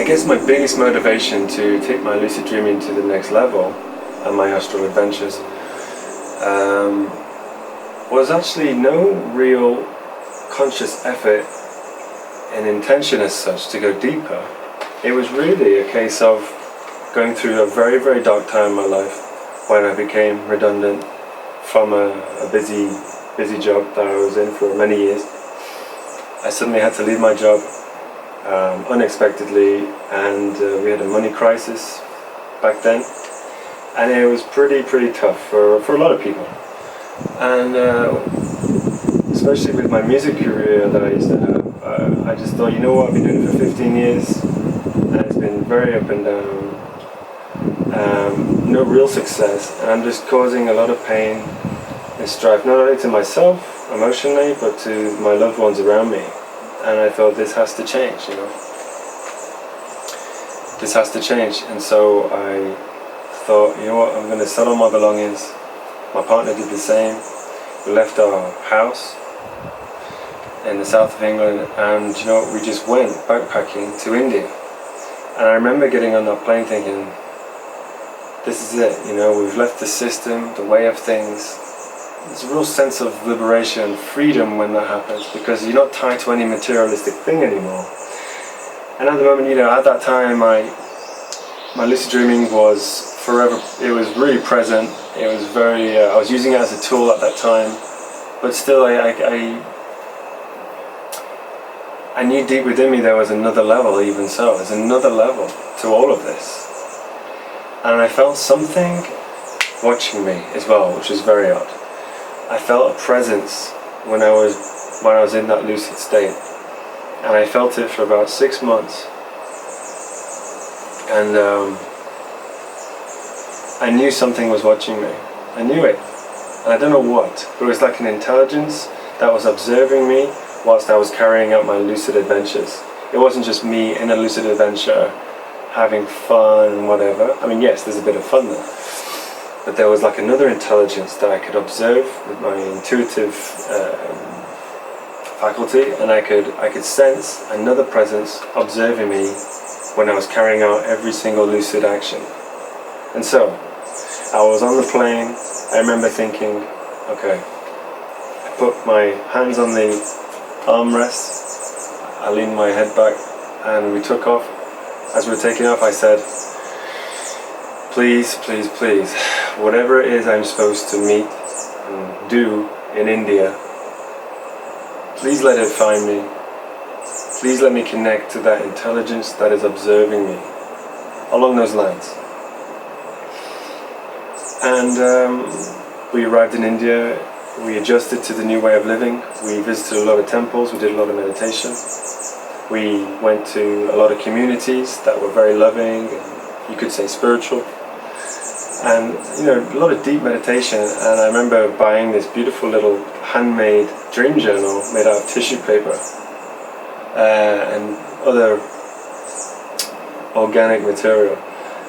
guess my biggest motivation to take my lucid dreaming to the next level and my astral adventures was actually no real conscious effort and intention as such to go deeper. It was really a case of going through a very, very dark time in my life when I became redundant from a busy job that I was in for many years. I suddenly had to leave my job unexpectedly, and we had a money crisis back then, and it was pretty tough for a lot of people, and especially with my music career that I used to have. I just thought, you know what, I've been doing it for 15 years and it's been very up and down, no real success, and I'm just causing a lot of pain and strife, not only to myself emotionally but to my loved ones around me. And I thought, this has to change, you know. This has to change. And so I thought, you know what, I'm going to sell all my belongings. My partner did the same. We left our house in the south of England, and you know what, we just went backpacking to India. And I remember getting on that plane thinking, this is it, you know, we've left the system, the way of things. There's a real sense of liberation, freedom when that happens, because you're not tied to any materialistic thing anymore. And at the moment, you know, at that time, my lucid dreaming was forever. It was really present. It was very. I was using it as a tool at that time, but still, I knew deep within me there was another level. Even so, there's another level to all of this, and I felt something watching me as well, which was very odd. I felt a presence when I was in that lucid state, and I felt it for about 6 months, and I knew something was watching me. I knew it, and I don't know what, but it was like an intelligence that was observing me whilst I was carrying out my lucid adventures. It wasn't just me in a lucid adventure having fun and whatever. I mean, yes, there's a bit of fun there. But there was like another intelligence that I could observe with my intuitive faculty, and I could sense another presence observing me when I was carrying out every single lucid action. And so, I was on the plane. I remember thinking, okay, I put my hands on the armrests, I leaned my head back, and we took off. As we were taking off, I said, please, please, please, whatever it is I'm supposed to meet and do in India, please let it find me. Please let me connect to that intelligence that is observing me. Along those lines. And we arrived in India, we adjusted to the new way of living, we visited a lot of temples, we did a lot of meditation. We went to a lot of communities that were very loving, and you could say spiritual. And you know, a lot of deep meditation, and I remember buying this beautiful little handmade dream journal made out of tissue paper and other organic material,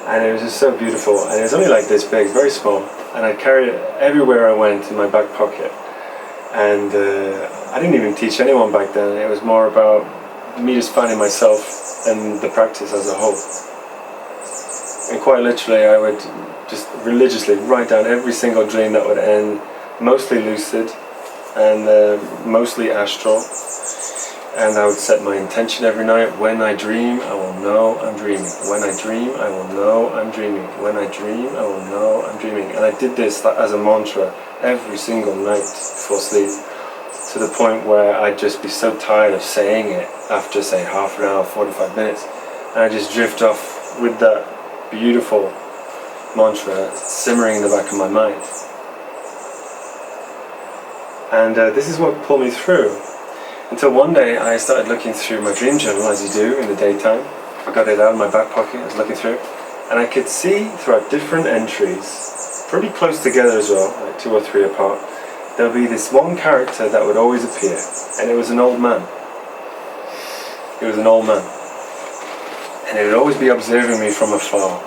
and it was just so beautiful, and it was only like this big, very small, and I carried it everywhere I went in my back pocket. And I didn't even teach anyone back then. It was more about me just finding myself and the practice as a whole. And quite literally, I would just religiously write down every single dream that would end, mostly lucid and mostly astral. And I would set my intention every night. When I dream, I will know I'm dreaming. When I dream, I will know I'm dreaming. When I dream, I will know I'm dreaming. And I did this as a mantra every single night before sleep, to the point where I'd just be so tired of saying it after, say, half an hour, 45 minutes. And I just drift off with that beautiful mantra simmering in the back of my mind. And this is what pulled me through. Until one day I started looking through my dream journal, as you do in the daytime. I got it out of my back pocket, I was looking through it, and I could see throughout different entries, pretty close together as well, like 2 or 3 apart, there'll be this one character that would always appear, and it was an old man. It was an old man. And he would always be observing me from afar.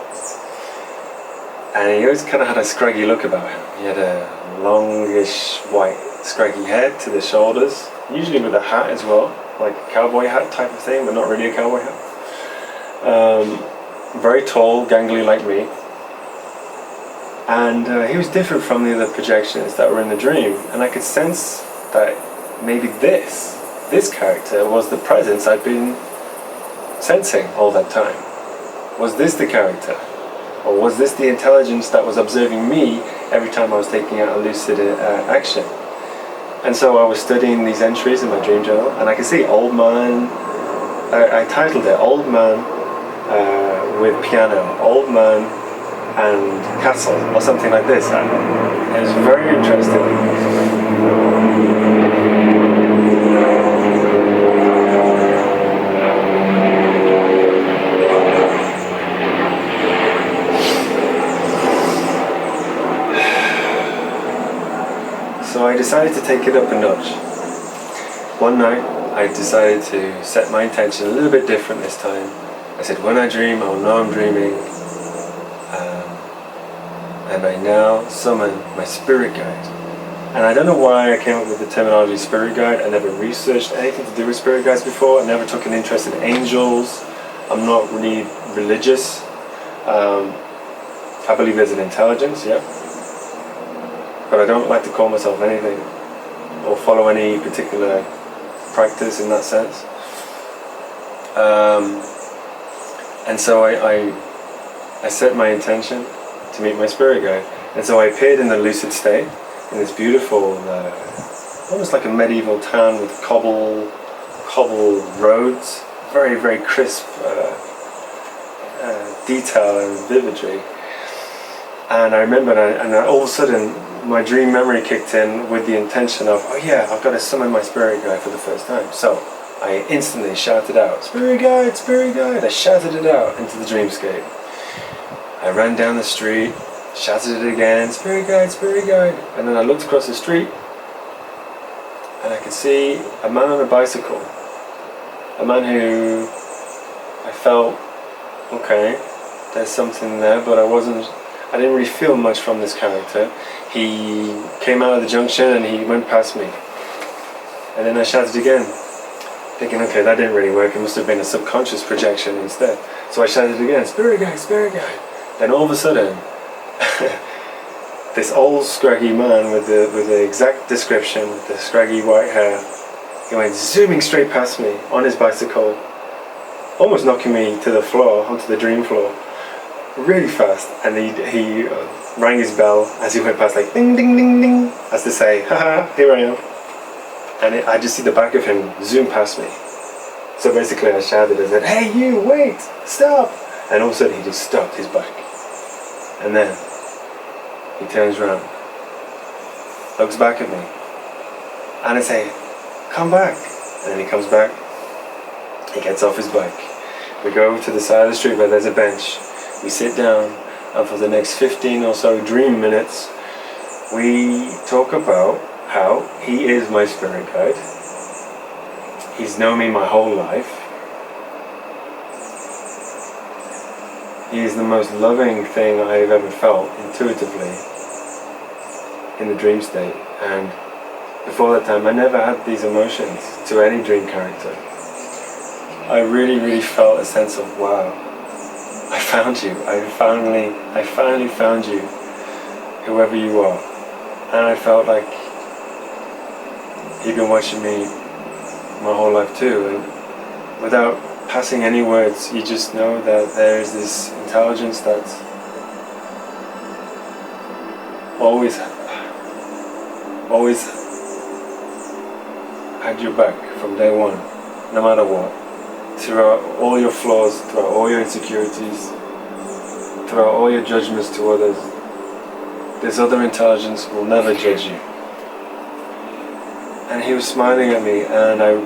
And he always kind of had a scraggy look about him. He had a longish white scraggy head to the shoulders, usually with a hat as well, like a cowboy hat type of thing, but not really a cowboy hat. very tall, gangly like me. And he was different from the other projections that were in the dream. And I could sense that maybe this character was the presence I'd been sensing all that time. Was this the character? Or was this the intelligence that was observing me every time I was taking out a lucid action? And so I was studying these entries in my dream journal, and I could see old man. I titled it Old Man with Piano, Old Man and Castle, or something like this. It was very interesting. So I decided to take it up a notch. One night I decided to set my intention a little bit different this time. I said, when I dream, I'll know I'm dreaming. And I now summon my spirit guide. And I don't know why I came up with the terminology spirit guide. I never researched anything to do with spirit guides before. I never took an interest in angels. I'm not really religious. I believe there's an intelligence, yeah. But I don't like to call myself anything or follow any particular practice in that sense. And so I set my intention to meet my spirit guide. And so I appeared in the lucid state in this beautiful, almost like a medieval town with cobble roads, very, very crisp detail and vividry. And I remember, and all of a sudden, my dream memory kicked in with the intention of, oh yeah, I've got to summon my spirit guide for the first time. So I instantly shouted out, spirit guide, spirit guide. I shouted it out into the dreamscape. I ran down the street, shouted it again, spirit guide, spirit guide. And then I looked across the street and I could see a man on a bicycle. A man who I felt, okay, there's something there, but I didn't really feel much from this character. He came out of the junction and he went past me. And then I shouted again, thinking, okay, that didn't really work. It must have been a subconscious projection instead. So I shouted again, spirit guide, spirit guide. Then all of a sudden, this old scraggy man with the exact description, with the scraggy white hair, he went zooming straight past me on his bicycle, almost knocking me to the floor, onto the dream floor, really fast. And he rang his bell as he went past, like ding, ding, ding, ding, as to say, haha, here I am. And I just see the back of him zoom past me. So basically I shouted, I said, hey you, wait, stop. And all of a sudden he just stopped his bike. And then he turns around, looks back at me, and I say, come back. And then he comes back, he gets off his bike. We go over to the side of the street where there's a bench. We sit down, and for the next 15 or so dream minutes, we talk about how he is my spirit guide. He's known me my whole life. He is the most loving thing I've ever felt intuitively in the dream state. And before that time, I never had these emotions to any dream character. I really, really felt a sense of, wow, I found you. I finally found you, whoever you are. And I felt like you've been watching me my whole life too. And without passing any words, you just know that there is this intelligence that's always had your back from day one, no matter what. Throughout all your flaws, throughout all your insecurities, throughout all your judgments to others, this other intelligence will never judge you. And he was smiling at me, and I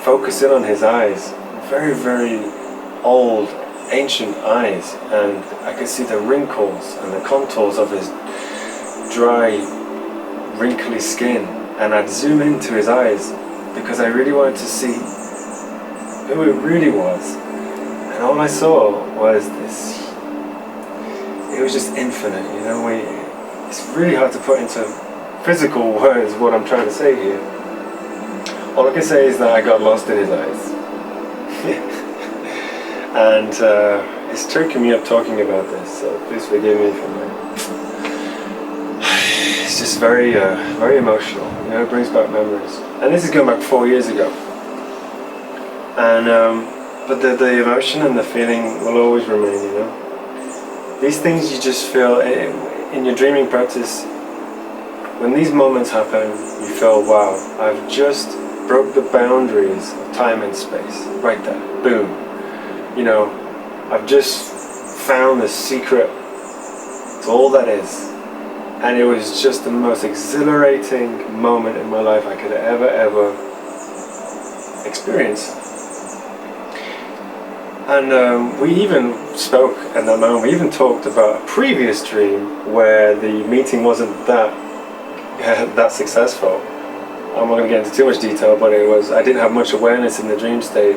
focused in on his eyes, very, very old, ancient eyes, and I could see the wrinkles and the contours of his dry, wrinkly skin. And I'd zoom into his eyes because I really wanted to see who it really was. And all I saw was this, it was just infinite, you know. It's really hard to put into physical words what I'm trying to say here. All I can say is that I got lost in his eyes. And it's choking me up talking about this, so please forgive me for that. It's just very, very emotional. It brings back memories. And this is going back 4 years ago. And but the emotion and the feeling will always remain. These things you just feel in your dreaming practice. When these moments happen, you feel, wow, I've just broke the boundaries of time and space. Right there, boom. I've just found the secret to all that is. And it was just the most exhilarating moment in my life I could ever experience. And we even spoke at that moment, we even talked about a previous dream where the meeting wasn't that successful. I'm not going to get into too much detail, but I didn't have much awareness in the dream state.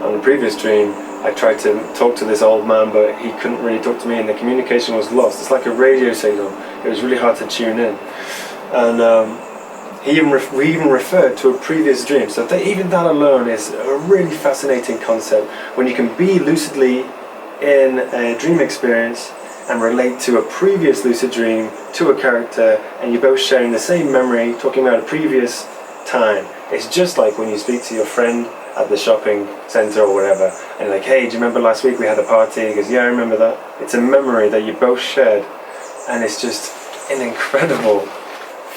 On the previous dream, I tried to talk to this old man, but he couldn't really talk to me, and the communication was lost. It's like a radio signal. It was really hard to tune in. And we even referred to a previous dream. So even that alone is a really fascinating concept, when you can be lucidly in a dream experience and relate to a previous lucid dream to a character, and you're both sharing the same memory, talking about a previous time. It's just like when you speak to your friend at the shopping centre or whatever, and you're like, hey, do you remember last week we had a party? He goes, yeah, I remember that. It's a memory that you both shared, and it's just an incredible,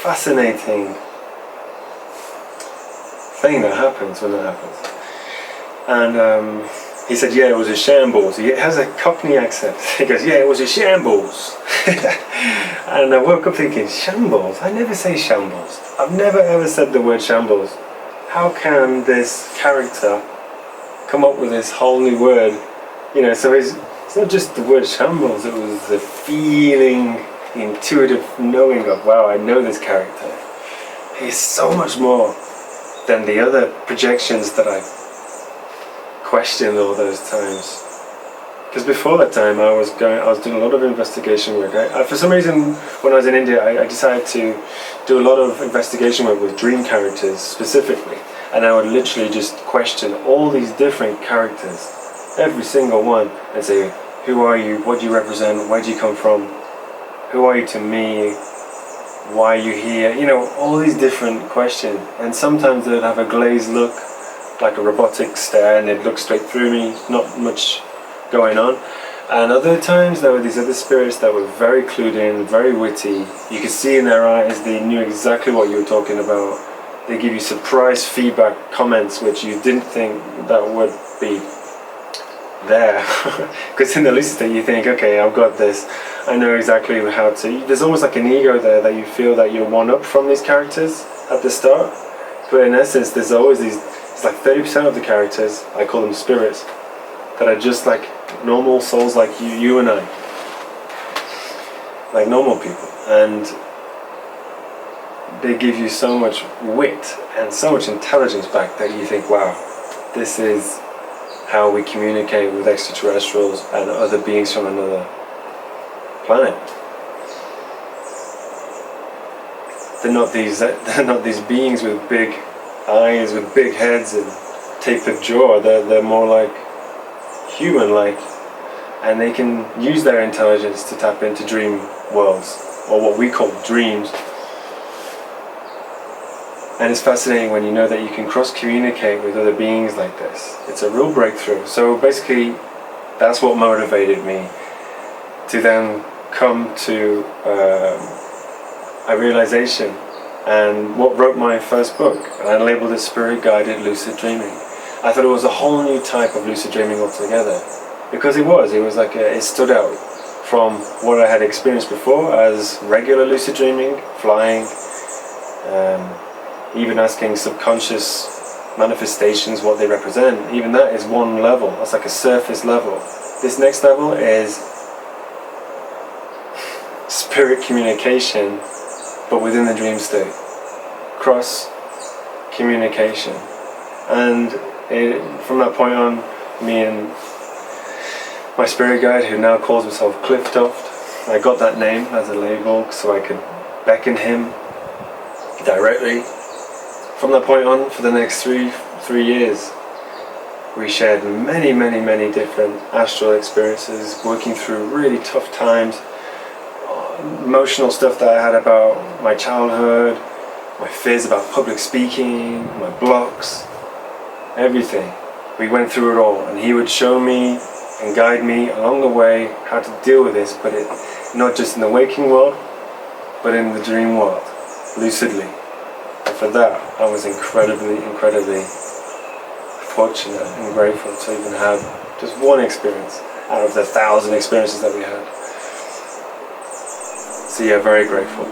fascinating thing that happens when that happens. And he said, yeah, it was a shambles. He has a Cockney accent. He goes, yeah, it was a shambles. And I woke up thinking, shambles? I never say shambles. I've never ever said the word shambles. How can this character come up with this whole new word? So it's not just the word shambles, it was the feeling, the intuitive knowing of, wow, I know this character. He's so much more than the other projections that I questioned all those times. Because before that time I was doing a lot of investigation work. For some reason, when I was in India, I decided to do a lot of investigation work with dream characters specifically, and I would literally just question all these different characters, every single one, and say, who are you, what do you represent, where do you come from, who are you to me, why are you here, all these different questions. And sometimes they'd have a glazed look, like a robotic stare, and they'd look straight through me, not much going on. And other times there were these other spirits that were very clued in, very witty. You could see in their eyes they knew exactly what you were talking about. They give you surprise feedback comments which you didn't think that would be there. Because in the lucid state you think, okay, I've got this, I know exactly how to. There's almost like an ego there that you feel that you're one up from these characters at the start. But in essence there's always these, it's like 30% of the characters, I call them spirits, that are just like normal souls like you and I, like normal people, and they give you so much wit and so much intelligence back that you think, wow, this is how we communicate with extraterrestrials and other beings from another planet. They're not these beings with big eyes, with big heads and tapered jaw. They're more like human-like, and they can use their intelligence to tap into dream worlds, or what we call dreams. And it's fascinating when you know that you can cross-communicate with other beings like this. It's a real breakthrough. So basically, that's what motivated me to then come to a realization, and what wrote my first book, and I labeled it Spirit-Guided Lucid Dreaming. I thought it was a whole new type of lucid dreaming altogether, because it was like it stood out from what I had experienced before as regular lucid dreaming, flying, even asking subconscious manifestations what they represent. Even that is one level. That's like a surface level. This next level is spirit communication, but within the dream state. Cross communication. And from that point on, me and my spirit guide, who now calls himself Cliftoft, I got that name as a label so I could beckon him directly. From that point on, for the next three years, We shared many, many, many different astral experiences, working through really tough times, emotional stuff that I had about my childhood, my fears about public speaking, my blocks, everything. We went through it all, and he would show me and guide me along the way how to deal with this, but not just in the waking world, but in the dream world, lucidly. And for that, I was incredibly, incredibly fortunate and grateful to even have just one experience out of the 1,000 experiences that we had. So yeah, very grateful.